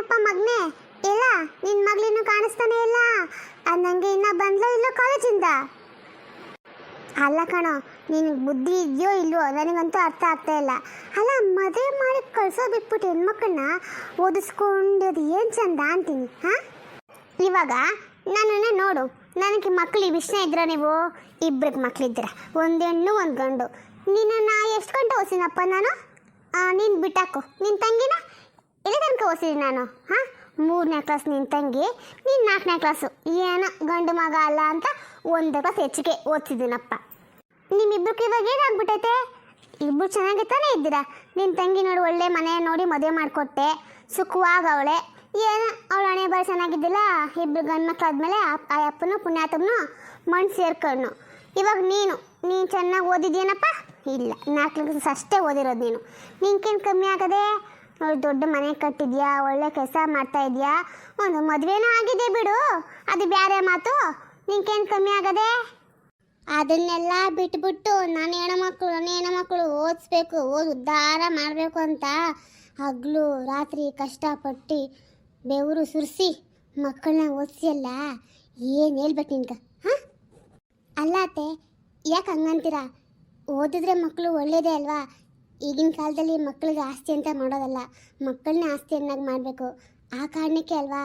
ಏನಪ್ಪ ಮಗ್ನೆ ಇಲ್ಲ ನಿನ್ನ ಮಗಳಿನ್ನೂ ಕಾಣಿಸ್ತಾನೆ ಇಲ್ಲ ನನಗೆ ಇನ್ನ ಬಂದ್ಲೋ ಇಲ್ಲೋ ಕಾಲೇಜಿಂದ. ಅಲ್ಲ ಕಣೋ, ನಿನಗೆ ಬುದ್ಧಿ ಇದೆಯೋ ಇಲ್ವೋ ನನಗಂತೂ ಅರ್ಥ ಆಗ್ತಾ ಇಲ್ಲ. ಅಲ್ಲ, ಮದುವೆ ಮಾಡಿ ಕಳ್ಸೋ ಬಿಟ್ಬಿಟ್ಟು ಹೆಣ್ಮಕ್ಳನ್ನ ಓದಿಸ್ಕೊಂಡೋದು ಏನು ಚಂದ ಅಂತೀನಿ. ಹಾಂ, ಇವಾಗ ನನ್ನನ್ನೇ ನೋಡು, ನನಗೆ ಮಕ್ಕಳು ವಿಷಯ ಇದ್ರ ನೀವು ಇಬ್ಬರಿಗೆ ಮಕ್ಕಳಿದ್ದೀರ, ಒಂದು ಹೆಣ್ಣು ಒಂದು ಗಂಡು. ನಿನ್ನನ್ನು ಎಷ್ಟು ಗಂಟೆ ಓದಿಸಿನಪ್ಪ ನಾನು? ನೀನು ಬಿಟ್ಟಾಕು. ನಿನ್ನ ತಂಗಿನ ಎಲ್ಲಿ ತನಕ ಓದಿಸಿದ್ದೀನಿ ನಾನು? ಹಾಂ, 3ನೇ ಕ್ಲಾಸ್ ನಿನ್ನ ತಂಗಿ, ನೀನು 4ನೇ ಕ್ಲಾಸು. ಏನೋ ಗಂಡು ಮಗ ಅಲ್ಲ ಅಂತ 1 ಕ್ಲಾಸ್ ಹೆಚ್ಚಿಗೆ ಓದ್ತಿದ್ದೀನಪ್ಪ. ನಿಮ್ಮಿಬ್ಬರಿಗೆ ಇವಾಗ ಏನಾಗ್ಬಿಟ್ಟೈತೆ? ಇಬ್ಬರು ಚೆನ್ನಾಗಿ ತಾನೇ ಇದ್ದೀರಾ. ನಿನ್ನ ತಂಗಿ ನೋಡಿ ಒಳ್ಳೆ ಮನೆ ನೋಡಿ ಮದುವೆ ಮಾಡಿಕೊಟ್ಟೆ, ಸುಖವಾಗಿ ಅವಳೆ. ಏನೋ ಅವಳ ಹಣೆ ಬಾರಿ ಚೆನ್ನಾಗಿದ್ದಿಲ್ಲ. ಇಬ್ಬರು ಗಂಡು ಮಕ್ಕಳಾದ್ಮೇಲೆ ಆ ಅಪ್ಪನು ಪುಣ್ಯಾತಮ್ಮನು ಮಣ್ಣು ಸೇರ್ಕೊಂಡು. ಇವಾಗ ನೀನು ಚೆನ್ನಾಗಿ ಓದಿದ್ಯೇನಪ್ಪ? ಇಲ್ಲ, 4 ಕ್ಲಾಸ್ ಅಷ್ಟೇ ಓದಿರೋದು ನೀನು. ನಿನ್ಕೇನು ಕಮ್ಮಿ ಆಗದೆ? ದೊಡ್ಡ ಮನೆ ಕಟ್ಟಿದ್ಯಾ, ಒಳ್ಳೆ ಕೆಲಸ ಮಾಡ್ತಾ ಇದೆಯಾ, ಒಂದು ಮದುವೆನೂ ಆಗಿದೆ ಬಿಡು, ಅದು ಬೇರೆ ಮಾತು. ನಿನ್ಕೇನು ಕಮ್ಮಿ ಆಗದೆ? ಅದನ್ನೆಲ್ಲ ಬಿಟ್ಬಿಟ್ಟು ನನ್ನ ಹೆಣ್ಮಕ್ಳು ಓದಿಸ್ಬೇಕು, ಉದ್ಧಾರ ಮಾಡಬೇಕು ಅಂತ ಹಗಲು ರಾತ್ರಿ ಕಷ್ಟಪಟ್ಟು ಬೆವರು ಸುರಿಸಿ ಮಕ್ಕಳನ್ನ ಓದಿಸಿಯಲ್ಲ, ಏನು ಹೇಳ್ಬೇಕು ನಿನ್ಗೆ? ಹಾಂ, ಅಲ್ಲ ಅತ್ತೆ, ಯಾಕೆ ಹಂಗಂತೀರ? ಓದಿದ್ರೆ ಮಕ್ಕಳು ಒಳ್ಳೇದೇ ಅಲ್ವಾ? ಈಗಿನ ಕಾಲದಲ್ಲಿ ಮಕ್ಕಳಿಗೆ ಆಸ್ತಿ ಅಂತ ಮಾಡೋದಲ್ಲ, ಮಕ್ಕಳನ್ನ ಆಸ್ತಿಯನ್ನಾಗಿ ಮಾಡಬೇಕು. ಆ ಕಾರಣಕ್ಕೆ ಅಲ್ವಾ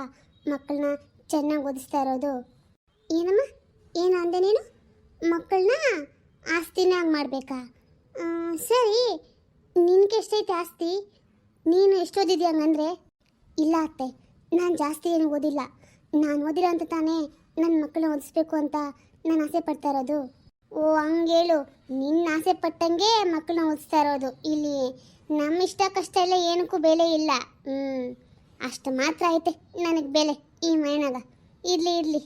ಮಕ್ಕಳನ್ನ ಚೆನ್ನಾಗಿ ಓದಿಸ್ತಾ ಇರೋದು. ಏನಮ್ಮ, ಏನು ಅಂದೆ ನೀನು? ಮಕ್ಕಳನ್ನ ಆಸ್ತಿನಾಗಿ ಮಾಡಬೇಕಾ? ಸರಿ, ನಿನಗೆ ಎಷ್ಟೈತೆ ಆಸ್ತಿ? ನೀನು ಎಷ್ಟು ಓದಿದ್ಯಾ ಹಂಗಂದ್ರೆ? ಇಲ್ಲ ಅತ್ತೆ, ನಾನು ಜಾಸ್ತಿ ಏನು ಓದಿಲ್ಲ. ನಾನು ಓದಿಲ್ಲ ಅಂತ ತಾನೇ ನನ್ನ ಮಕ್ಕಳನ್ನ ಓದಿಸ್ಬೇಕು ಅಂತ ನಾನು ಆಸೆ ಪಡ್ತಾ ಇರೋದು. ಓ ಹಂಗೇಳು, ನಿನ್ನ ಆಸೆ ಪಟ್ಟಂಗೆ ಮಕ್ಕಳನ್ನ ಓದಿಸ್ತಾ ಇರೋದು. ಇಲ್ಲಿ ನಮ್ಮ ಇಷ್ಟ ಕಷ್ಟ ಎಲ್ಲ ಏನಕ್ಕೂ ಬೆಲೆ ಇಲ್ಲ. ಅಷ್ಟು ಮಾತ್ರ ಐತೆ ನನಗೆ ಬೆಲೆ ಈ ಮೈನಾಗ. ಇರಲಿ.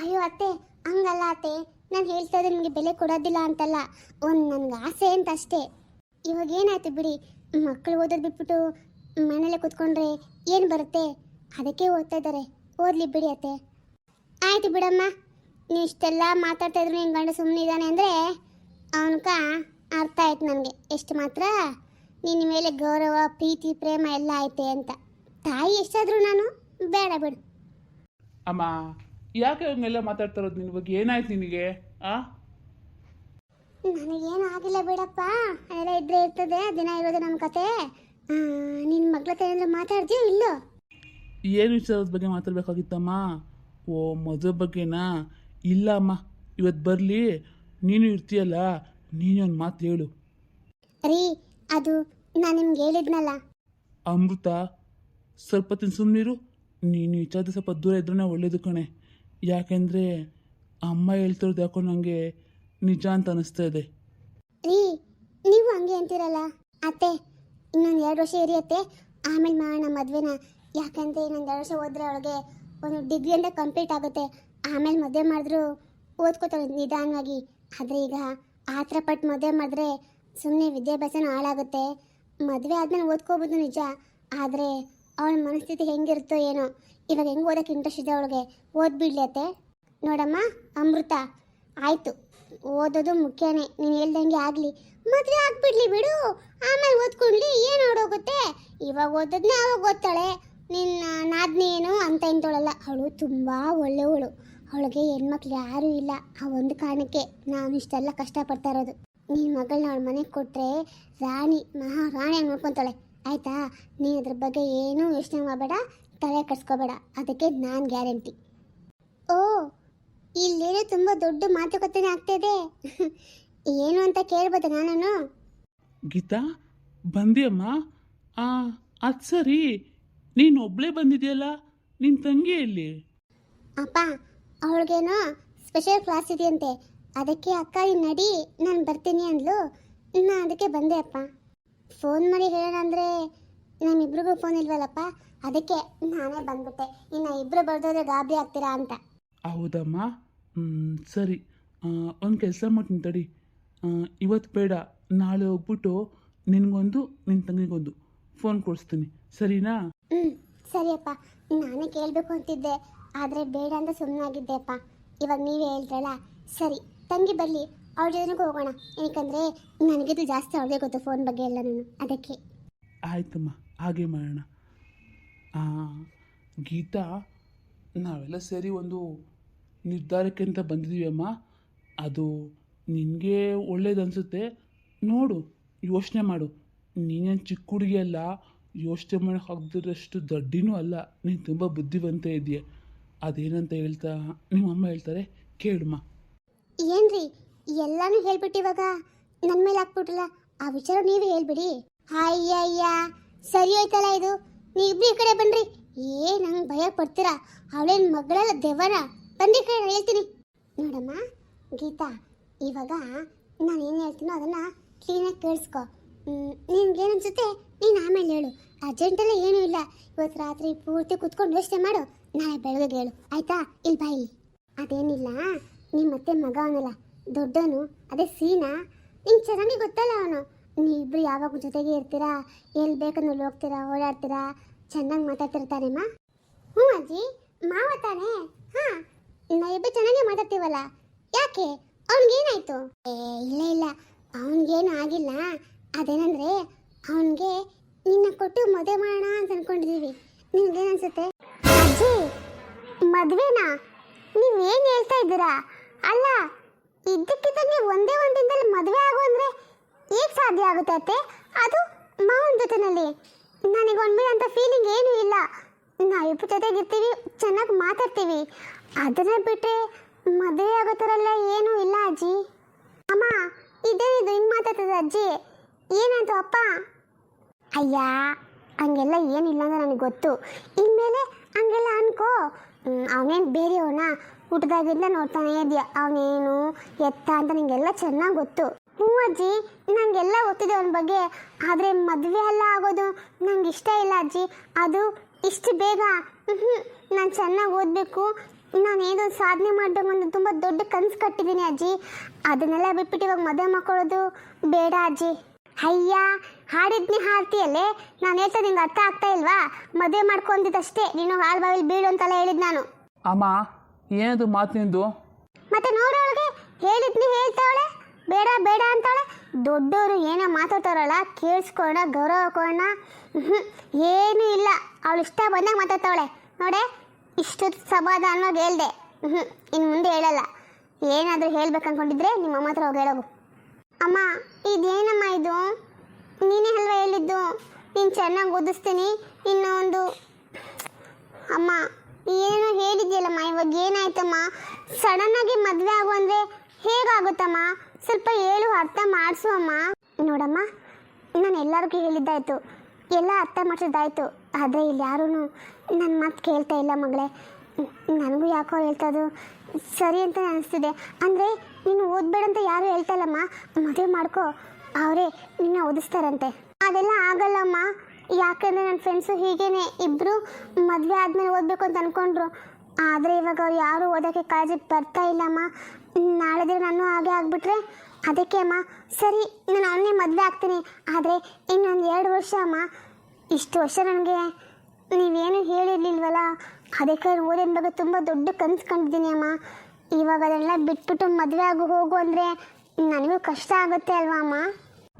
ಅಯ್ಯೋ ಅತ್ತೆ, ಹಂಗಲ್ಲ ಅತ್ತೆ, ನಾನು ಹೇಳ್ತಾ ಇದ್ದೆ ನಿಮಗೆ ಬೆಲೆ ಕೊಡೋದಿಲ್ಲ ಅಂತಲ್ಲ, ಒಂದು ನನಗೆ ಆಸೆ ಅಂತ ಅಷ್ಟೇ. ಇವಾಗ ಏನಾಯ್ತು ಬಿಡಿ, ಮಕ್ಕಳು ಓದೋದು ಬಿಟ್ಬಿಟ್ಟು ಮನೇಲೆ ಕೂತ್ಕೊಂಡ್ರೆ ಏನು ಬರುತ್ತೆ? ಅದಕ್ಕೆ ಓದ್ತಾ ಇದ್ದಾರೆ, ಓದಲಿ ಬಿಡಿ ಅತ್ತೆ. ಆಯಿತು ಬಿಡಮ್ಮ, ನೀ ಇಷ್ಟೆಲ್ಲ ಮಾತಾಡ್ತಾ ಇದ್ರು ನಿನ್ನ ಗಂಡ ಸುಮ್ಮನೆ ಇದ್ದಾನೆ ಅಂದರೆ ಅವನಕ ಅರ್ಥ ಆಯ್ತು ನನಗೆ ಎಷ್ಟು ಮಾತ್ರ ನಿನ್ನ ಮೇಲೆ ಗೌರವ ಪ್ರೀತಿ ಪ್ರೇಮ ಎಲ್ಲ ಐತೆ ಅಂತ. ತಾಯಿ ಎಷ್ಟಾದರೂ ನಾನು ಬೇಡ ಬಿಡು. ಅಮ್ಮ, ಯಾಕೆ ಹಂಗೆಲ್ಲ ಮಾತಾಡ್ತಾ ಇರೋದು? ನಿನ್ನ ಬಗ್ಗೆ ಏನಾಯ್ತು ನಿನಗೆ? ನನಗೇನು ಆಗಿಲ್ಲ ಬಿಡಪ್ಪ, ಅದೆಲ್ಲ ಇದ್ದರೆ ಇರ್ತದೆ, ದಿನ ಇರೋದು ನಮ್ಮ ಕತೆ. ನಿನ್ನ ಮಗಳ ಹತ್ರ ಏನಾದರೂ ಮಾತಾಡ್ತೀಯೋ ಇಲ್ಲೋ? ಏನು ವಿಚಾರದ ಬಗ್ಗೆ ಮಾತಾಡ್ಬೇಕಾಗಿತ್ತಮ್ಮ? ಓ, ಮದುವೆ ಬಗ್ಗೆನಾ? ಇಲ್ಲ ಅಮ್ಮ, ಇವತ್ತು ಬರಲಿ, ನೀನು ಇರ್ತೀಯಲ್ಲ, ನೀನೊಂದು ಮಾತು ಹೇಳು. ರೀ, ಅದು ನಾನು ನಿಮ್ಗೆ ಹೇಳಿದ್ನಲ್ಲ. ಅಮೃತ, ಸ್ವಲ್ಪ ತಿನ್ ಸುಮ್ಮನಿರು. ನೀನು ವಿಚಾರದ ಸ್ವಲ್ಪ ದೂರ ಇದ್ರೇ ಒಳ್ಳೇದು ಕಣೆ. ಯಾಕೆಂದರೆ ಅಮ್ಮ ಹೇಳ್ತಿರೋದು ಯಾಕೋ ನನಗೆ ನಿಜ ಅಂತ ಅನಿಸ್ತಾ ಇದೆ. ರೀ, ನೀವು ಹಂಗೆ ಅಂತೀರಲ್ಲ ಅತ್ತೆ. ಇನ್ನೊಂದು 2 ವರ್ಷ ಇರಿಯತ್ತೆ, ಆಮೇಲೆ ಮಾಡೋಣ ಮದುವೆನ. ಯಾಕಂದರೆ ಇನ್ನೊಂದು 2 ವರ್ಷ ಓದಿದ್ರೆ ಅವಳಿಗೆ ಒಂದು ಡಿಗ್ರಿ ಅಂತ ಕಂಪ್ಲೀಟ್ ಆಗುತ್ತೆ. ಆಮೇಲೆ ಮದುವೆ ಮಾಡಿದ್ರು ಓದ್ಕೋತಾಳೆ ನಿಧಾನವಾಗಿ. ಆದರೆ ಈಗ ಆ ಥರ ಪಟ್ಟು ಮದುವೆ ಮಾಡಿದ್ರೆ ಸುಮ್ಮನೆ ವಿದ್ಯಾಭ್ಯಾಸನೂ ಹಾಳಾಗುತ್ತೆ. ಮದುವೆ ಆದಮೇಲೆ ಓದ್ಕೋಬೋದು ನಿಜ, ಆದರೆ ಅವಳ ಮನಸ್ಥಿತಿ ಹೆಂಗಿರುತ್ತೋ ಏನೋ. ಇವಾಗ ಹೆಂಗೆ ಓದೋಕ್ಕೆ ಇಂಟ್ರೆಸ್ಟ್ ಇದೆ ಅವಳಿಗೆ, ಓದ್ಬಿಡ್ಲಿ ಅತ್ತೆ. ನೋಡಮ್ಮ ಅಮೃತ, ಆಯಿತು, ಓದೋದು ಮುಖ್ಯನೇ, ನೀನು ಹೇಳ್ದಂಗೆ ಆಗಲಿ. ಮದುವೆ ಆಗಿಬಿಡ್ಲಿ ಬಿಡು, ಆಮೇಲೆ ಓದ್ಕೊಂಡ್ಲಿ, ಏನು ಓಡೋಗುತ್ತೆ? ಇವಾಗ ಓದೋದನ್ನೇ ಅವಾಗ ಓದ್ತಾಳೆ. ನಿನ್ನ ನಾದ್ನಿ ಏನು ಅಂತ ಇಂತೋಳಲ್ಲ, ಅವಳು ತುಂಬ ಒಳ್ಳೆಯವಳು. ಅವಳಿಗೆ ಹೆಣ್ಮಕ್ಳು ಯಾರೂ ಇಲ್ಲ. ಆ ಒಂದು ಕಾರಣಕ್ಕೆ ನಾನು ಇಷ್ಟೆಲ್ಲ ಕಷ್ಟಪಡ್ತಾ ಇರೋದು. ನಿನ್ನ ಮಗಳನ್ನ ಅವಳ ಮನೆಗೆ ಕೊಟ್ಟರೆ ರಾಣಿ, ಮಹಾರಾಣಿಯಾಗಿ ನೋಡ್ಕೊತಾಳೆ, ಆಯಿತಾ? ನೀನು ಅದ್ರ ಬಗ್ಗೆ ಏನೂ ಯೋಚನೆ ಮಾಡಬೇಡ, ತಲೆ ಕಟ್ಸ್ಕೋಬೇಡ, ಅದಕ್ಕೆ ನಾನು ಗ್ಯಾರಂಟಿ. ಓ, ಇಲ್ಲೇನೋ ತುಂಬ ದೊಡ್ಡ ಮಾತುಕತೆನೇ ಆಗ್ತಾಯಿದೆ. ಏನು ಅಂತ ಕೇಳ್ಬೋದ ನಾನು? ಗೀತಾ, ಬಂದಿಯಮ್ಮ? ಅದು ಸರಿ, ನೀನು ಒಬ್ಬಳೇ ಬಂದಿದೆಯಲ್ಲ, ನಿನ್ನ ತಂಗಿ ಎಲ್ಲಿ? ಅಪ್ಪ, ಅವಳಿಗೇನೋ ಸ್ಪೆಷಲ್ ಕ್ಲಾಸ್ ಇದೆಯಂತೆ, ಅದಕ್ಕೆ ಅಕ್ಕ ನೀನು ನಡಿ, ನಾನು ಬರ್ತೀನಿ ಅಂದ್ಲು. ನಾನು ಅದಕ್ಕೆ ಬಂದೆ ಅಪ್ಪ. ಫೋನ್ ಮಾಡಿ ಹೇಳೋಣ ಅಂದರೆ ನಮ್ಮಿಬ್ರಿಗೂ ಫೋನ್ ಇಲ್ವಲ್ಲಪ್ಪ, ಅದಕ್ಕೆ ನಾನೇ ಬಂದ್ಬಿಟ್ಟೆ. ಇನ್ನು ಇಬ್ಬರು ಬರ್ದೋದ್ರೆ ಗಾಬರಿ ಆಗ್ತೀರಾ ಅಂತ. ಹೌದಮ್ಮ, ಸರಿ. ಒಂದು ಕೆಲಸ ಮಾಡ್ತೀನಿ ತಡಿ. ಇವತ್ತು ಬೇಡ, ನಾಳೆ ಹೋಗ್ಬಿಟ್ಟು ನಿನಗೊಂದು ನಿನ್ನ ತಂಗಿಗೊಂದು ಫೋನ್ ಕೊಡಿಸ್ತೀನಿ, ಸರಿನಾ? ಸರಿಯಪ್ಪ, ನಾನೇ ಕೇಳಬೇಕು ಅಂತಿದ್ದೆ, ಆದರೆ ಬೇಡ ಅಂತ ಸುಮ್ಮನಾಗಿದ್ದೆ ಅಪ್ಪ. ಇವಾಗ ನೀವೇ ಹೇಳ್ರಲ್ಲ, ಸರಿ ತಂಗಿ ಬರಲಿ, ಅವ್ರ ಜೊತೆಗೂ ಹೋಗೋಣ. ಯಾಕಂದರೆ ನನಗಿದು ಜಾಸ್ತಿ ಅವ್ಳಿಗೆ ಗೊತ್ತು ಫೋನ್ ಬಗ್ಗೆ ಎಲ್ಲ, ನಾನು ಅದಕ್ಕೆ. ಆಯ್ತಮ್ಮ, ಹಾಗೆ ಮಾಡೋಣ. ಗೀತಾ, ನಾವೆಲ್ಲ ಸೇರಿ ಒಂದು ನಿರ್ಧಾರಕ್ಕೆ ಅಂತ ಬಂದಿದ್ದೀವಿ ಅಮ್ಮ. ಅದು ನಿನಗೆ ಒಳ್ಳೇದನ್ಸುತ್ತೆ. ನೋಡು, ಯೋಚನೆ ಮಾಡು. ನೀನೇನು ಚಿಕ್ಕ ಹುಡುಗಿ ಅಲ್ಲ, ಯೋಚನೆ ಮಾಡಿ ಹಾಕ್ದಿರೋಷ್ಟು ದಡ್ಡಿನೂ ಅಲ್ಲ. ನೀನು ತುಂಬ ಬುದ್ಧಿವಂತ ಇದೆಯಾ. ಅದೇನಂತ ಹೇಳ್ತಾ ನಿಮ್ಮಮ್ಮ ಹೇಳ್ತಾರೆ, ಕೇಳಮ್ಮ. ಏನ್ರಿ ಎಲ್ಲಾನು ಹೇಳ್ಬಿಟ್ಟು ಇವಾಗ ನನ್ನ ಮೇಲೆ ಹಾಕ್ಬಿಟ್ರಲ್ಲ, ಆ ವಿಚಾರ ನೀವೇ ಹೇಳ್ಬಿಡಿ. ಅಯ್ಯಯ್ಯ, ಸರಿ ಹೋಯ್ತಲ್ಲ ಇದು. ನೀವಿಬ್ರು ಈ ಕಡೆ ಬನ್ರಿ. ನಂಗೆ ಭಯ ಪಡ್ತೀರಾ? ಅವಳೇನು ಮಗಳಲ್ಲ, ದೆವ್ವನ. ಬನ್ರಿ ಈ ಕಡೆ, ನಾನು ಹೇಳ್ತೀನಿ. ನೋಡಮ್ಮ ಗೀತಾ, ಇವಾಗ ನಾನು ಏನು ಹೇಳ್ತೀನೋ ಅದನ್ನು ಕ್ಲೀನಾಗಿ ಕೇಳಿಸ್ಕೊ. ನಿನ್ಗೇನು ಅನ್ಸುತ್ತೆ ನೀನು ಆಮೇಲೆ ಹೇಳು. ಅರ್ಜೆಂಟೆಲ್ಲ ಏನೂ ಇಲ್ಲ. ಇವತ್ತು ರಾತ್ರಿ ಪೂರ್ತಿ ಕುತ್ಕೊಂಡು ಯೋಚನೆ ಮಾಡು, ನಾಳೆ ಬೆಳಗ್ಗೆ ಹೇಳು, ಆಯಿತಾ? ಇಲ್ಲಿ ಬಾ ಇಲ್ಲಿ. ಅದೇನಿಲ್ಲ, ನಿಮ್ಮ ಮತ್ತೆ ಮಗ ಅವನಲ್ಲ ದೊಡ್ಡವನು, ಅದೇ ಸೀನಾ, ನಿಂಗೆ ಚೆನ್ನಾಗಿ ಗೊತ್ತಲ್ಲ ಅವನು. ನೀವಿಬ್ರು ಯಾವಾಗ ಜೊತೆಗೆ ಇರ್ತೀರಾ, ಎಲ್ಲಿ ಬೇಕಂದ್ರೆ ಹೋಗ್ತೀರಾ, ಓಡಾಡ್ತೀರಾ, ಚೆನ್ನಾಗಿ ಮಾತಾಡ್ತಿರ್ತಾನೆಮ್ಮ. ಹ್ಞೂ ಅಜ್ಜಿ, ಮಾವ ತಾನೆ. ಹಾಂ, ನಾವಿಬ್ಬರು ಚೆನ್ನಾಗೇ ಮಾತಾಡ್ತೀವಲ್ಲ. ಯಾಕೆ, ಅವನಿಗೇನಾಯ್ತು? ಇಲ್ಲ ಇಲ್ಲ, ಅವನಿಗೇನು ಆಗಿಲ್ಲ. ಅದೇನಂದ್ರೆ ಅವನಿಗೆ ನಿನ್ನ ಕೊಟ್ಟು ಮದುವೆ ಮಾಡೋಣ ಅಂತ ಅನ್ಕೊಂಡಿದ್ದೀವಿ. ನಿನಗೇನು ಅನ್ಸುತ್ತೆ? ಅಜ್ಜಿ, ಮದುವೆನಾ? ನೀವೇನು ಹೇಳ್ತಾ ಇದ್ದೀರಾ? ಅಲ್ಲ, ಇದ್ದಕ್ಕಿದ್ದಂಗೆ ಒಂದೇ ಒಂದು ದಿನದಲ್ಲಿ ಮದುವೆ ಆಗು ಅಂದರೆ ಹೇಗೆ ಸಾಧ್ಯ ಆಗುತ್ತೆ ಅತ್ತೆ? ಅದು ಮಾವನ ಜೊತೆನಲ್ಲಿ. ನನಗೆ ಒಂದು ಅಂತ ಫೀಲಿಂಗ್ ಏನೂ ಇಲ್ಲ. ನಾವಿಬ್ಬರು ಜೊತೆಗಿರ್ತೀವಿ, ಚೆನ್ನಾಗಿ ಮಾತಾಡ್ತೀವಿ. ಅದನ್ನೇ ಬಿಟ್ಟರೆ ಮದುವೆ ಆಗೋ ಥರ ಎಲ್ಲ ಏನೂ ಇಲ್ಲ ಅಜ್ಜಿ. ಅಮ್ಮ, ಇದೇನಿದು ಹಿಂಗೆ ಮಾತಾಡ್ತದೆ ಅಜ್ಜಿ? ಏನಾಯ್ತು ಅಪ್ಪ? ಅಯ್ಯ, ಹಂಗೆಲ್ಲ ಏನಿಲ್ಲ ಅಂತ ನನಗೆ ಗೊತ್ತು. ಇನ್ಮೇಲೆ ಹಂಗೆಲ್ಲ ಅನ್ಕೋ. ಅವನೇನು ಬೇರೆಯವನ ಹುಟ್ಟಿದಾಗಿಂದ ನೋಡ್ತಾನೆ ಇದೆಯಾ, ಅವನೇನು ಎತ್ತ ಅಂತ ನಿಂಗೆಲ್ಲ ಚೆನ್ನಾಗಿ ಗೊತ್ತು. ಹ್ಞೂ ಅಜ್ಜಿ, ನನಗೆಲ್ಲ ಗೊತ್ತಿದೆ ಅವನ ಬಗ್ಗೆ. ಆದರೆ ಮದುವೆ ಎಲ್ಲ ಆಗೋದು ನಂಗೆ ಇಷ್ಟ ಇಲ್ಲ ಅಜ್ಜಿ. ಅದು ಇಷ್ಟು ಬೇಗ ನಾನು ಚೆನ್ನಾಗಿ ಓದಬೇಕು, ನಾನು ಏನೋ ಸಾಧನೆ ಮಾಡಬೇಕು ಅಂತ ತುಂಬ ದೊಡ್ಡ ಕನಸು ಕಟ್ಟಿದ್ದೀನಿ ಅಜ್ಜಿ. ಅದನ್ನೆಲ್ಲ ಬಿಟ್ಬಿಟ್ಟು ಇವಾಗ ಮದುವೆ ಮಾಡ್ಕೊಳ್ಳೋದು ಬೇಡ ಅಜ್ಜಿ. ಅಯ್ಯ, ಹಾಡಿದ್ನಿ ಹಾಡ್ತೀಯಲ್ಲೇ, ನಾನು ಹೇಳ್ತಾ ನಿಂಗೆ ಅರ್ಥ ಆಗ್ತಾ ಇಲ್ವಾ? ಮದುವೆ ಮಾಡ್ಕೊಂತಿದ್ದಷ್ಟೇ, ನೀನು ಹಾಳು ಬಾವಿಲಿ ಬೀಳು ಅಂತೆಲ್ಲ ಹೇಳಿದ್ ನಾನು. ಅಮ್ಮ, ಏನದು ಮಾತು ನಿಂದು? ಮತ್ತೆ ನೋಡೋಳಿಗೆ ಹೇಳಿದ್ನಿ ಹೇಳ್ತಾವಳೆ, ಬೇಡ ಬೇಡ ಅಂತಾಳೆ. ದೊಡ್ಡವರು ಏನೋ ಮಾತಾಡ್ತಾರಲ್ಲ, ಕೇಳಿಸ್ಕೊಳ್ಳೋಣ, ಗೌರವ ಕೊಡೋಣ, ಏನೂ ಇಲ್ಲ. ಅವಳು ಇಷ್ಟ ಬಂದಾಗ ಮಾತಾಡ್ತಾವಳೆ ನೋಡೆ. ಇಷ್ಟು ಸಮಾಧಾನವಾಗಿ ಹೇಳ್ದೆ. ಇನ್ನು ಮುಂದೆ ಹೇಳಲ್ಲ. ಏನಾದರೂ ಹೇಳ್ಬೇಕು ಅನ್ಕೊಂಡಿದ್ರೆ ನಿಮ್ಮ ಅಮ್ಮ ಹತ್ರ ಹೋಗಿ ಹೇಳೋಗು. ಅಮ್ಮ, ಇದೇನಮ್ಮ ಇದು? ನೀನೇ ಅಲ್ವಾ ಹೇಳಿದ್ದು ನೀನು ಚೆನ್ನಾಗಿ ಓದಿಸ್ತೀನಿ ಇನ್ನೂ ಒಂದು. ಅಮ್ಮ, ಏನೋ ಹೇಳಿದ್ಯಲ್ಲಮ್ಮ, ಇವಾಗ ಏನಾಯ್ತಮ್ಮ? ಸಡನ್ನಾಗಿ ಮದುವೆ ಆಗು ಅಂದರೆ ಹೇಗಾಗುತ್ತಮ್ಮ? ಸ್ವಲ್ಪ ಹೇಳು, ಅರ್ಥ ಮಾಡಿಸು ಅಮ್ಮ. ನೋಡಮ್ಮ, ನಾನು ಎಲ್ಲರಿಗೂ ಹೇಳಿದ್ದಾಯಿತು, ಎಲ್ಲ ಅರ್ಥ ಮಾಡಿಸಿದ್ದಾಯಿತು. ಆದರೆ ಇಲ್ಲಿ ಯಾರೂ ನನ್ನ ಮಾತು ಕೇಳ್ತಾ ಇಲ್ಲ ಮಗಳೇ. ನನಗೂ ಯಾಕೋ ಹೇಳ್ತದು ಸರಿ ಅಂತ ಅನಿಸ್ತಿದೆ. ಅಂದರೆ ನೀನು ಓದಬೇಡ ಅಂತ ಯಾರೂ ಹೇಳ್ತಾ ಇಲ್ಲಮ್ಮ. ಮದುವೆ ಮಾಡ್ಕೋ, ಅವರೇ ನಿನ್ನ ಓದಿಸ್ತಾರಂತೆ. ಅದೆಲ್ಲ ಆಗಲ್ಲಮ್ಮ. ಯಾಕೆಂದರೆ ನನ್ನ ಫ್ರೆಂಡ್ಸು ಹೀಗೇನೆ ಇಬ್ಬರು ಮದುವೆ ಆದಮೇಲೆ ಓದಬೇಕು ಅಂತ ಅಂದ್ಕೊಂಡ್ರು. ಆದರೆ ಇವಾಗ ಅವ್ರು ಯಾರೂ ಓದೋಕ್ಕೆ ಕಾಳಜಿಗೆ ಬರ್ತಾ ಇಲ್ಲಮ್ಮ. ನಾಳೆ ದಿನ ನಾನು ಹಾಗೆ ಆಗಿಬಿಟ್ರೆ ಅದಕ್ಕೆ ಅಮ್ಮ. ಸರಿ, ನಾನು ಅವನ್ನೇ ಮದುವೆ ಆಗ್ತೀನಿ. ಆದರೆ ಇನ್ನೊಂದು 2 ವರ್ಷ ಅಮ್ಮ. ಇಷ್ಟು ವರ್ಷ ನನಗೆ ನೀವೇನು ಹೇಳಿರ್ಲಿಲ್ವಲ್ಲ, ಅದಕ್ಕೆ ಓದಿನ ಬಗ್ಗೆ ತುಂಬ ದೊಡ್ಡ ಕನಸು ಕಂಡಿದ್ದೀನಿ ಅಮ್ಮ. ಇವಾಗ ಅದೆಲ್ಲ ಬಿಟ್ಬಿಟ್ಟು ಮದುವೆ ಆಗು ಹೋಗು ಅಂದರೆ ನನಗೂ ಕಷ್ಟ ಆಗುತ್ತೆ ಅಲ್ವಾ ಅಮ್ಮ?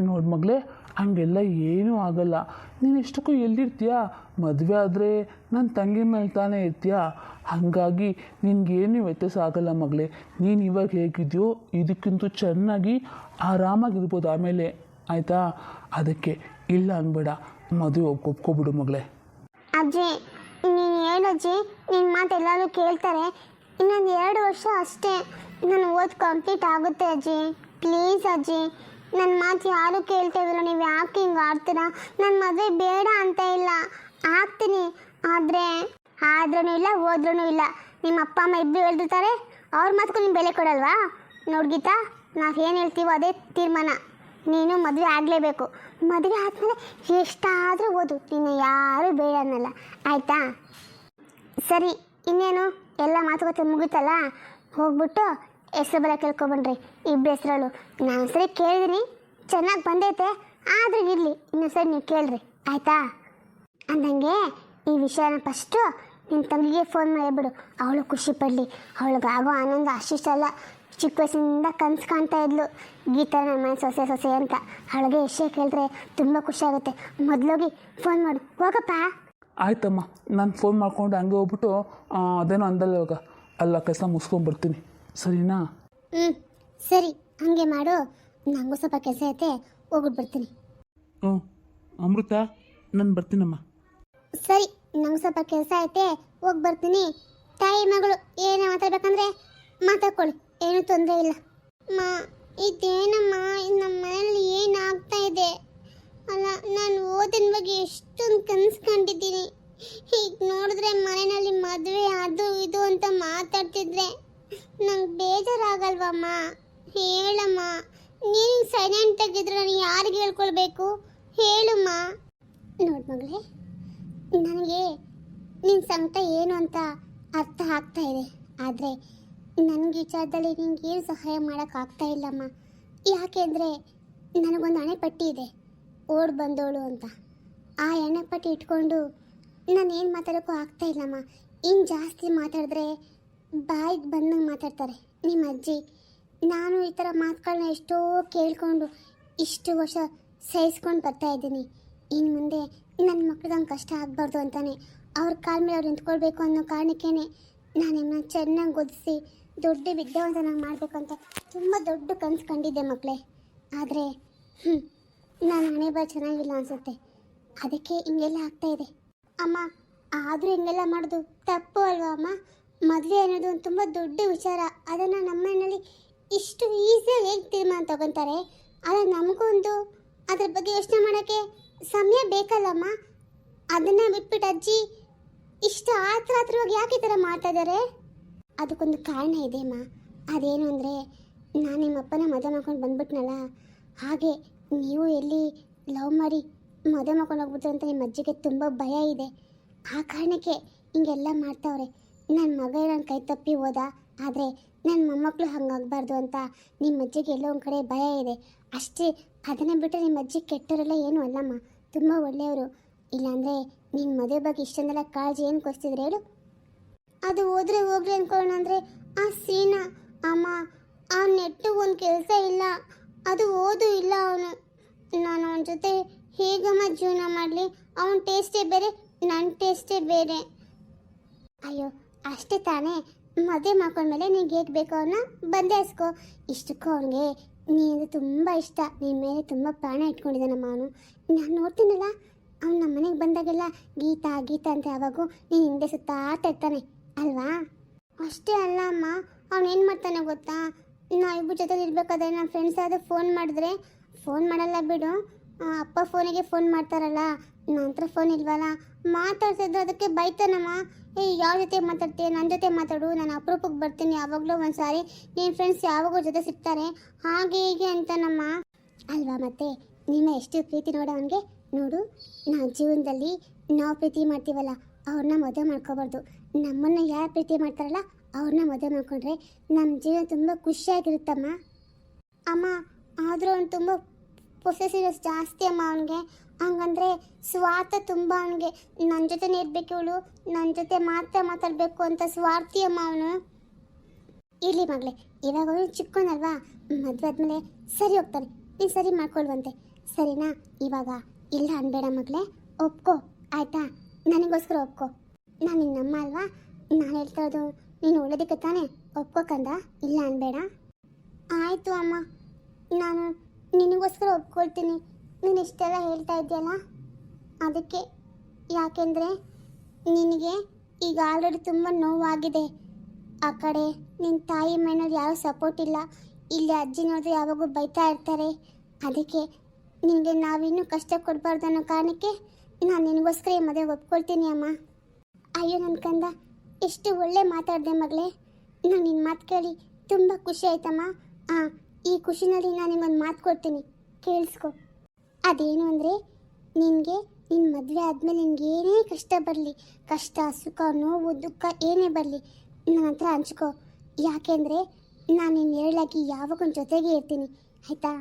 ನೋಡಿ ಮಗಳೇ, ಹಂಗೆಲ್ಲ ಏನೂ ಆಗಲ್ಲ. ನೀನು ಎಷ್ಟಕ್ಕೂ ಎಲ್ಲಿರ್ತೀಯ? ಮದುವೆ ಆದರೆ ನನ್ನ ತಂಗಿ ಮೇಲೆ ತಾನೇ ಇರ್ತೀಯ. ಹಾಗಾಗಿ ನಿನಗೇನು ವ್ಯತ್ಯಾಸ ಆಗಲ್ಲ ಮಗಳೇ. ನೀನು ಇವಾಗ ಹೇಗಿದೆಯೋ ಇದಕ್ಕಿಂತ ಚೆನ್ನಾಗಿ ಆರಾಮಾಗಿರ್ಬೋದು ಆಮೇಲೆ, ಆಯಿತಾ? ಅದಕ್ಕೆ ಇಲ್ಲ ಅನ್ಬೇಡ, ಮದುವೆ ಒಪ್ಕೊಬಿಡು ಮಗಳೇ. ಅಜ್ಜಿ, ನೀನು ಹೇಳಜ್ಜಿ, ನಿನ್ನ ಮಾತು ಎಲ್ಲರೂ ಕೇಳ್ತಾರೆ. ಇನ್ನೊಂದು 2 ವರ್ಷ ಅಷ್ಟೇ, ನಾನು ಓದಿ ಕಂಪ್ಲೀಟ್ ಆಗುತ್ತೆ ಅಜ್ಜಿ. ಪ್ಲೀಸ್ ಅಜ್ಜಿ, ನನ್ನ ಮಾತು ಯಾರೂ ಕೇಳ್ತಾ ಇದ್ದಿಲ್ಲ. ನೀವು ಯಾಕೆ ಹಿಂಗೆ ಆಡ್ತೀರಾ? ನನ್ನ ಮದುವೆ ಬೇಡ ಅಂತ ಇಲ್ಲ, ಆಗ್ತೀನಿ. ಆದರೆ ಆದ್ರೂ ಇಲ್ಲ, ಹೋದ್ರೂ ಇಲ್ಲ. ನಿಮ್ಮ ಅಪ್ಪ ಅಮ್ಮ ಇಬ್ಬರು ಹೇಳ್ತಿರ್ತಾರೆ, ಅವ್ರ ಮಾತಕ್ಕೂ ನೀವು ಬೆಲೆ ಕೊಡಲ್ವಾ? ನೋಡ್ಗೀತಾ, ನಾವು ಏನು ಹೇಳ್ತೀವೋ ಅದೇ ತೀರ್ಮಾನ. ನೀನು ಮದುವೆ ಆಗಲೇಬೇಕು. ಮದುವೆ ಆದಮೇಲೆ ಎಷ್ಟಾದರೂ ಓದು, ನೀನು ಯಾರೂ ಬೇಡ ಅನ್ನಲ್ಲ, ಆಯಿತಾ? ಸರಿ, ಇನ್ನೇನು ಎಲ್ಲ ಮಾತುಕತೆ ಮುಗಿತಲ್ಲ, ಹೋಗ್ಬಿಟ್ಟು ಹೆಸ್ರು ಬರ ಕೇಳ್ಕೊಬನ್ರಿ ಇಬ್ಬರು ಹೆಸ್ರಳು. ನಾನು ಸರಿ ಕೇಳಿದ್ದೀನಿ, ಚೆನ್ನಾಗಿ ಬಂದೈತೆ. ಆದರೂ ಇರಲಿ, ಇನ್ನೊಂದು ಸರಿ ನೀವು ಕೇಳ್ರಿ, ಆಯಿತಾ? ಅಂದಂಗೆ ಈ ವಿಷಯನ ಫಸ್ಟು ನಿನ್ನ ತಂಗಿಗೆ ಫೋನ್ ಮಾಡಿಬಿಡು. ಅವಳು ಖುಷಿ ಪಡಲಿ. ಅವಳಿಗಾಗೋ ಆನಂದ ಅಷ್ಟಿಷ್ಟಲ್ಲ. ಚಿಕ್ಕ ವಯಸ್ಸಿನಿಂದ ಕನಸು ಕಾಣ್ತಾ ಇದ್ಲು, ಗೀತಾ ನನ್ನ ಮನೆ ಸೊಸೆ ಸೊಸೆ ಅಂತ. ಅವಳಿಗೆ ವಿಷಯ ಕೇಳಿದ್ರೆ ತುಂಬ ಖುಷಿ ಆಗುತ್ತೆ. ಮೊದಲೋಗಿ ಫೋನ್ ಮಾಡು, ಹೋಗಪ್ಪ. ಆಯ್ತಮ್ಮ, ನಾನು ಫೋನ್ ಮಾಡ್ಕೊಂಡು ಹಂಗೆ ಹೋಗ್ಬಿಟ್ಟು ಅದೇನೋ ಅಂದಲ್ಲ ಇವಾಗ ಅಲ್ಲ ಕೆಲಸ ಮುಗಿಸ್ಕೊಂಡ್ಬರ್ತೀನಿ, ಸರಿನಾ? ಹ್ಞೂ ಸರಿ, ಹಾಗೆ ಮಾಡು. ನನಗೂ ಸ್ವಲ್ಪ ಕೆಲಸ ಐತೆ, ಹೋಗ್ಬಿಟ್ಟು ಬರ್ತೀನಿ. ಹ್ಞೂ ಅಮೃತ, ನಾನು ಬರ್ತೀನಮ್ಮ. ಸರಿ, ನಂಗೆ ಸ್ವಲ್ಪ ಕೆಲಸ ಐತೆ, ಹೋಗಿ ಬರ್ತೀನಿ. ತಾಯಿ ಮಗಳು ಏನೇ ಮಾತಾಡ್ಬೇಕಂದ್ರೆ ಮಾತಾಡ್ಕೊಳ್ಳಿ, ಏನೂ ತೊಂದರೆ ಇಲ್ಲ. ಮಾ, ಇದೇನಮ್ಮ, ನಮ್ಮ ಮನೇಲಿ ಏನಾಗ್ತಾ ಇದೆ? ಅಲ್ಲ, ನಾನು ಓದಿನ ಬಗ್ಗೆ ಎಷ್ಟೊಂದು ಕನಸು ಕಂಡಿದ್ದೀನಿ. ಈಗ ನೋಡಿದ್ರೆ ಮನೆಯಲ್ಲಿ ಮದುವೆ ಅದು ಇದು ಅಂತ ಮಾತಾಡ್ತಿದ್ರೆ ನಂಗೆ ಬೇಜಾರಾಗಲ್ವಮ್ಮ? ಹೇಳಮ್ಮ. ನೀನು ಸೈಲೆಂಟ್ ಆಗಿದ್ರೆ ನಾನು ಯಾರಿಗೆ ಹೇಳ್ಕೊಳ್ಬೇಕು? ಹೇಳಮ್ಮ. ನೋಡು ಮಗಳೇ, ನನಗೆ ನಿನ್ನ ಸಂಕಟ ಏನು ಅಂತ ಅರ್ಥ ಆಗ್ತಾ ಇದೆ. ಆದರೆ ನನಗೆ ವಿಚಾರದಲ್ಲಿ ನಿಂಗೆ ಏನು ಸಹಾಯ ಮಾಡೋಕ್ಕಾಗ್ತಾ ಇಲ್ಲಮ್ಮ. ಯಾಕೆಂದರೆ ನನಗೊಂದು ಹಣೆಪಟ್ಟಿ ಇದೆ, ಓಡ್ ಬಂದೋಳು ಅಂತ. ಆ ಹಣೆಪಟ್ಟಿ ಇಟ್ಕೊಂಡು ನಾನು ಏನು ಮಾತಾಡೋಕ್ಕೂ ಆಗ್ತಾ ಇಲ್ಲಮ್ಮ. ಇನ್ನು ಜಾಸ್ತಿ ಮಾತಾಡಿದ್ರೆ ಬಾಯಿಗೆ ಬಂದಂಗೆ ಮಾತಾಡ್ತಾರೆ ನಿಮ್ಮ ಅಜ್ಜಿ. ನಾನು ಈ ಥರ ಮಾತುಗಳನ್ನ ಎಷ್ಟೋ ಕೇಳಿಕೊಂಡು ಇಷ್ಟು ವರ್ಷ ಸಹಿಸ್ಕೊಂಡು ಬರ್ತಾ ಇದ್ದೀನಿ. ಇನ್ನು ಮುಂದೆ ನನ್ನ ಮಕ್ಳಿಗೆ ಕಷ್ಟ ಆಗಬಾರ್ದು ಅಂತಾನೆ ಅವ್ರ ಕಾಲ ಮೇಲೆ ಅವ್ರು ನಿಂತ್ಕೊಳ್ಬೇಕು ಅನ್ನೋ ಕಾರಣಕ್ಕೇ ನಾನು ನಿಮ್ಮನ್ನ ಚೆನ್ನಾಗಿ ಓದಿಸಿ ದೊಡ್ಡ ವಿದ್ಯಾವಂತನಾಗಿ ಮಾಡಬೇಕು ಅಂತ ತುಂಬ ದೊಡ್ಡ ಕನಸು ಕಂಡಿದ್ದೆ ಮಕ್ಕಳೇ. ಆದರೆ ನಾನು ಹಣೆ ಬರ ಚೆನ್ನಾಗಿಲ್ಲ ಅನಿಸುತ್ತೆ, ಅದಕ್ಕೆ ಹಿಂಗೆಲ್ಲ ಆಗ್ತಾಯಿದೆ. ಅಮ್ಮ, ಆದರೂ ಹಿಂಗೆಲ್ಲ ಮಾಡೋದು ತಪ್ಪು ಅಲ್ವಾ ಅಮ್ಮ? ಮದುವೆ ಅನ್ನೋದು ಒಂದು ತುಂಬ ದೊಡ್ಡ ವಿಚಾರ. ಅದನ್ನು ನಮ್ಮ ಮನೆಯಲ್ಲಿ ಇಷ್ಟು ಈಸಿಯಾಗಿ ಹೇಗೆ ತೀರ್ಮಾನ ತಗೊತಾರೆ? ಆದರೆ ನಮಗೊಂದು ಅದ್ರ ಬಗ್ಗೆ ಯೋಚನೆ ಮಾಡೋಕ್ಕೆ ಸಮಯ ಬೇಕಲ್ಲಮ್ಮ? ಅದನ್ನು ಬಿಟ್ಬಿಟ್ಟು ಅಜ್ಜಿ ಇಷ್ಟು ಆತ್ರವಾಗಿ ಯಾಕೆ ಈ ಥರ ಮಾಡ್ತಾ ಇದ್ದಾರೆ? ಅದಕ್ಕೊಂದು ಕಾರಣ ಇದೆ ಅಮ್ಮ. ಅದೇನು ಅಂದರೆ, ನಾನು ನಿಮ್ಮಪ್ಪನ ಮದುವೆ ಮಾಡ್ಕೊಂಡು ಬಂದ್ಬಿಟ್ನಲ್ಲ, ಹಾಗೆ ನೀವು ಎಲ್ಲಿ ಲವ್ ಮಾಡಿ ಮದುವೆ ಮಾಡ್ಕೊಂಡು ಹೋಗ್ಬಿಟ್ಟು ಅಂತ ನಿಮ್ಮ ಅಜ್ಜಿಗೆ ತುಂಬ ಭಯ ಇದೆ. ಆ ಕಾರಣಕ್ಕೆ ಹಿಂಗೆಲ್ಲ ಮಾಡ್ತಾವ್ರೆ. ನನ್ನ ಮಗ ನನ್ನ ಕೈ ತಪ್ಪಿ ಹೋದ, ಆದರೆ ನನ್ನ ಮೊಮ್ಮಕ್ಕಳು ಹಂಗಾಗಬಾರ್ದು ಅಂತ ನಿಮ್ಮ ಅಜ್ಜಿಗೆ ಎಲ್ಲೋ ಒಂದು ಕಡೆ ಭಯ ಇದೆ ಅಷ್ಟೇ. ಅದನ್ನೇ ಬಿಟ್ಟರೆ ನಿಮ್ಮ ಅಜ್ಜಿ ಕೆಟ್ಟವರೆಲ್ಲ ಏನೂ ಅಲ್ಲಮ್ಮ, ತುಂಬ ಒಳ್ಳೆಯವರು. ಇಲ್ಲಾಂದರೆ ನಿನ್ನ ಮದುವೆ ಬಗ್ಗೆ ಇಷ್ಟೊಂದೆಲ್ಲ ಕಾಳಜಿ ಏನು ಕೊಡ್ತಿದ್ರೆ ಹೇಳು? ಅದು ಹೋದ್ರೆ ಹೋಗ್ಲಿ ಅಂದ್ಕೊಳ್ಳೋಣ ಅಂದರೆ ಆ ಸೀನಾ ಅಮ್ಮ, ಆ ನೆಟ್ಟಿಗೆ ಒಂದು ಕೆಲಸ ಇಲ್ಲ, ಅದು ಓದು ಇಲ್ಲ ಅವನು. ನಾನು ಅವನ ಜೊತೆ ಹೇಗಮ್ಮ ಜೀವನ ಮಾಡಲಿ? ಅವನ ಟೇಸ್ಟೇ ಬೇರೆ, ನನ್ನ ಟೇಸ್ಟೇ ಬೇರೆ. ಅಯ್ಯೋ ಅಷ್ಟೇ ತಾನೇ, ಮದುವೆ ಮಾಡ್ಕೊಂಡ್ಮೇಲೆ ನಿಂಗೆ ಹೇಗೆ ಬೇಕೋ ಅವನ್ನ ಬಂದೇಸ್ಕೊ. ಇಷ್ಟಕ್ಕೂ ಅವನಿಗೆ ನೀನು ತುಂಬ ಇಷ್ಟ, ನಿನ್ನ ಮೇಲೆ ತುಂಬ ಪ್ರಾಣ ಇಟ್ಕೊಂಡಿದ್ದಾನಮ್ಮ ಅವನು. ನಾನು ನೋಡ್ತೀನಲ್ಲ, ಅವ್ನು ನಮ್ಮ ಮನೆಗೆ ಬಂದಾಗೆಲ್ಲ ಗೀತಾ ಗೀತಾ ಅಂತ ಯಾವಾಗೂ ನೀನು ಹಿಂದೆ ಸುತ್ತಾಡ್ತಾ ಇರ್ತಾನೆ ಅಲ್ವಾ? ಅಷ್ಟೇ ಅಲ್ಲ ಅಮ್ಮ, ಅವನೇನು ಮಾಡ್ತಾನೆ ಗೊತ್ತಾ? ನಾವಿಬ್ಬರು ಜೊತೆಲಿ ಇರಬೇಕಾದ್ರೆ ನಮ್ಮ ಫ್ರೆಂಡ್ಸ್ ಆದರೂ ಫೋನ್ ಮಾಡಿದ್ರೆ, ಫೋನ್ ಮಾಡಲ್ಲ ಬಿಡು, ಅಪ್ಪ ಫೋನಿಗೆ ಫೋನ್ ಮಾಡ್ತಾರಲ್ಲ, ನನ್ನ ಹತ್ರ ಫೋನ್ ಇಲ್ವಲ್ಲ, ಮಾತಾಡ್ತಿದ್ರು ಅದಕ್ಕೆ ಬೈತಾನಮ್ಮ. ಯಾವ ಜೊತೆ ಮಾತಾಡ್ತೀಯ? ನನ್ನ ಜೊತೆ ಮಾತಾಡು, ನಾನು ಅಪರೂಪಕ್ಕೆ ಬರ್ತೀನಿ, ಯಾವಾಗಲೂ ಒಂದು ಸಾರಿ ನಿನ್ನ ಫ್ರೆಂಡ್ಸ್ ಯಾವಾಗೋ ಜೊತೆ ಸಿಗ್ತಾರೆ, ಹಾಗೆ ಹೀಗೆ ಅಂತಾನಮ್ಮ. ಅಲ್ವಾ? ಮತ್ತೆ ನಿಮ್ಮ ಎಷ್ಟು ಪ್ರೀತಿ ನೋಡು ಅವನಿಗೆ. ನೋಡು, ನಾವು ಜೀವನದಲ್ಲಿ ನಾವು ಪ್ರೀತಿ ಮಾಡ್ತೀವಲ್ಲ, ಅವ್ರನ್ನ ಮದುವೆ ಮಾಡ್ಕೋಬಾರ್ದು. ನಮ್ಮನ್ನು ಯಾರು ಪ್ರೀತಿ ಮಾಡ್ತಾರಲ್ಲ ಅವ್ರನ್ನ ಮದುವೆ ಮಾಡ್ಕೊಂಡ್ರೆ ನಮ್ಮ ಜೀವನ ತುಂಬ ಖುಷಿಯಾಗಿರುತ್ತಮ್ಮ. ಅಮ್ಮ, ಆದರೂ ಅವ್ನು ತುಂಬ ಪೊಸೆಸಿವ್ನೆಸ್ ಜಾಸ್ತಿ ಅಮ್ಮ ಅವನಿಗೆ. ಹಂಗಂದ್ರೆ ಸ್ವಾರ್ಥ ತುಂಬ ಅವನಿಗೆ. ನನ್ನ ಜೊತೆನೇ ಇರಬೇಕು ಇವಳು, ನನ್ನ ಜೊತೆ ಮಾತ್ರ ಮಾತಾಡಬೇಕು ಅಂತ ಸ್ವಾರ್ಥಿ ಅಮ್ಮ ಅವನು. ಇರಲಿ ಮಗಳೇ, ಇವಾಗ ಅವನು ಚಿಕ್ಕವನಲ್ವಾ, ಮದುವೆ ಆದಮೇಲೆ ಸರಿ ಹೋಗ್ತಾನೆ, ನೀನು ಸರಿ ಮಾಡ್ಕೊಳ್ವಂತೆ, ಸರಿನಾ? ಇವಾಗ ಇಲ್ಲ ಅನ್ಬೇಡ ಮಗಳೇ, ಒಪ್ಕೋ ಆಯಿತಾ? ನನಗೋಸ್ಕರ ಒಪ್ಕೋ. ನಾನು ನಿನ್ನಮ್ಮ ಅಲ್ವಾ, ನಾನು ಹೇಳ್ತಾ ಇರೋದು ನೀನು ಒಳ್ಳೇದಕ್ಕೆ ತಾನೇ, ಒಪ್ಕೋಕಂದ, ಇಲ್ಲ ಅನ್ಬೇಡ. ಆಯಿತು ಅಮ್ಮ, ನಾನು ನಿನಗೋಸ್ಕರ ಒಪ್ಕೊಳ್ತೀನಿ. ನೀನು ಇಷ್ಟೆಲ್ಲ ಹೇಳ್ತಾ ಇದೆಯಲ್ಲ ಅದಕ್ಕೆ. ಯಾಕೆಂದರೆ ನಿನಗೆ ಈಗ ಆಲ್ರೆಡಿ ತುಂಬ ನೋವಾಗಿದೆ. ಆ ಕಡೆ ನಿನ್ನ ತಾಯಿ ಮನೇಲಿ ಯಾರೂ ಸಪೋರ್ಟ್ ಇಲ್ಲ, ಇಲ್ಲಿ ಅಜ್ಜಿ ನೋಡಿದ್ರೆ ಯಾವಾಗೂ ಬೈತಾ ಇರ್ತಾರೆ. ಅದಕ್ಕೆ ನಿನಗೆ ನಾವಿನ್ನೂ ಕಷ್ಟ ಕೊಡಬಾರ್ದು ಅನ್ನೋ ಕಾರಣಕ್ಕೆ ನಾನು ನಿನಗೋಸ್ಕರ ಈ ಮದುವೆ ಒಪ್ಕೊಳ್ತೀನಿ ಅಮ್ಮ. ಅಯ್ಯೋ ನನ್ನ ಕಂದ, ಎಷ್ಟು ಒಳ್ಳೆ ಮಾತಾಡಿದೆ ಮಗಳೇ. ನಾನು ನಿನ್ನ ಮಾತು ಕೇಳಿ ತುಂಬ ಖುಷಿ ಆಯ್ತಮ್ಮ. ಈ ಖುಷಿನಲ್ಲಿ ನಾನು ನಿಮ್ಮೊಂದು ಮಾತು ಕೊಡ್ತೀನಿ, ಕೇಳಿಸ್ಕೊ. ಅದೇನು ಅಂದರೆ, ನಿನಗೆ ನಿನ್ನ ಮದುವೆ ಆದಮೇಲೆ ನಿನಗೆ ಏನೇ ಕಷ್ಟ ಬರಲಿ, ಕಷ್ಟ ಸುಖ ನೋವು ದುಃಖ ಏನೇ ಬರಲಿ ನನ್ನ ಹತ್ರ ಹಂಚ್ಕೊ. ಯಾಕೆಂದರೆ ನಾನು ನಿನ್ನ ಹೇಳಾಗಿ ಯಾವಾಗೊಂದು ಜೊತೆಗೆ ಇರ್ತೀನಿ, ಆಯಿತಾ?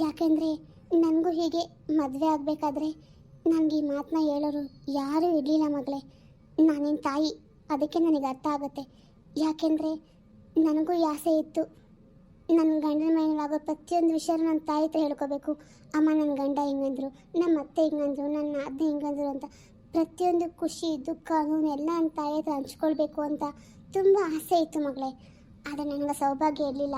ಯಾಕೆಂದರೆ ನನಗೂ ಹೀಗೆ ಮದುವೆ ಆಗಬೇಕಾದ್ರೆ ನನಗೆ ಈ ಮಾತನ್ನ ಹೇಳೋರು ಯಾರೂ ಇರಲಿಲ್ಲ ಮಗಳೇ. ನಾನಿನ್ನ ತಾಯಿ, ಅದಕ್ಕೆ ನನಗೆ ಅರ್ಥ ಆಗುತ್ತೆ. ಯಾಕೆಂದರೆ ನನಗೂ ಆಸೆ ಇತ್ತು, ನನ್ನ ಗಂಡನ ಮನೇಲಾಗೋ ಪ್ರತಿಯೊಂದು ವಿಷಯ ನನ್ನ ತಾಯಿ ಹತ್ರ ಹೇಳ್ಕೋಬೇಕು. ಅಮ್ಮ, ನನ್ನ ಗಂಡ ಹಿಂಗಂದ್ರು, ನಮ್ಮ ಅತ್ತೆ ಹಿಂಗಂದ್ರು, ನನ್ನ ಅತ್ತೆ ಹಿಂಗಂದ್ರು ಅಂತ ಪ್ರತಿಯೊಂದು ಖುಷಿ ದುಃಖ ಎಲ್ಲ ನನ್ನ ತಾಯಿ ಹತ್ರ ಹಂಚ್ಕೊಳ್ಬೇಕು ಅಂತ ತುಂಬ ಆಸೆ ಇತ್ತು ಮಗಳೇ. ಆದರೆ ನನಗೆ ಸೌಭಾಗ್ಯ ಇರಲಿಲ್ಲ.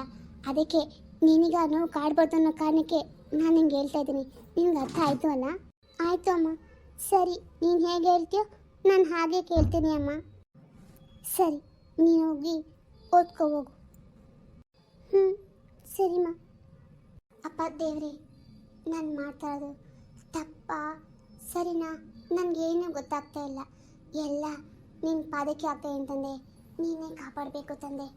ಅದಕ್ಕೆ ನಿನಗ ನೋವು ಕಾಡ್ಬಾರ್ದು ಅನ್ನೋ ಕಾರಣಕ್ಕೆ ನಾನು ನಿಂಗೆ ಹೇಳ್ತಾ ಇದ್ದೀನಿ. ನಿನ್ಗೆ ಅರ್ಥ ಆಯಿತು ಅಲ್ಲ? ಆಯಿತು ಅಮ್ಮ. ಸರಿ, ನೀನು ಹೇಗೆ ಹೇಳ್ತೀಯೋ ನಾನು ಹಾಗೆ ಕೇಳ್ತೀನಿ ಅಮ್ಮ. ಸರಿ, ನೀನು ಹೋಗಿ ಓದ್ಕೋ ಹೋಗು. ಸರಿಮ್ಮ. ಅಪ್ಪ ದೇವ್ರಿ, ನಾನು ಮಾಡ್ತಾ ಇರೋದು ತಪ್ಪ ಸರಿನಾ? ನನಗೇನು ಗೊತ್ತಾಗ್ತಾ ಇಲ್ಲ. ಎಲ್ಲ ನಿನ್ನ ಪಾದಕ್ಕೆ ಆಗ್ತಾ ತಂದೆ. ನೀನೇ ಕಾಪಾಡಬೇಕು ತಂದೆ.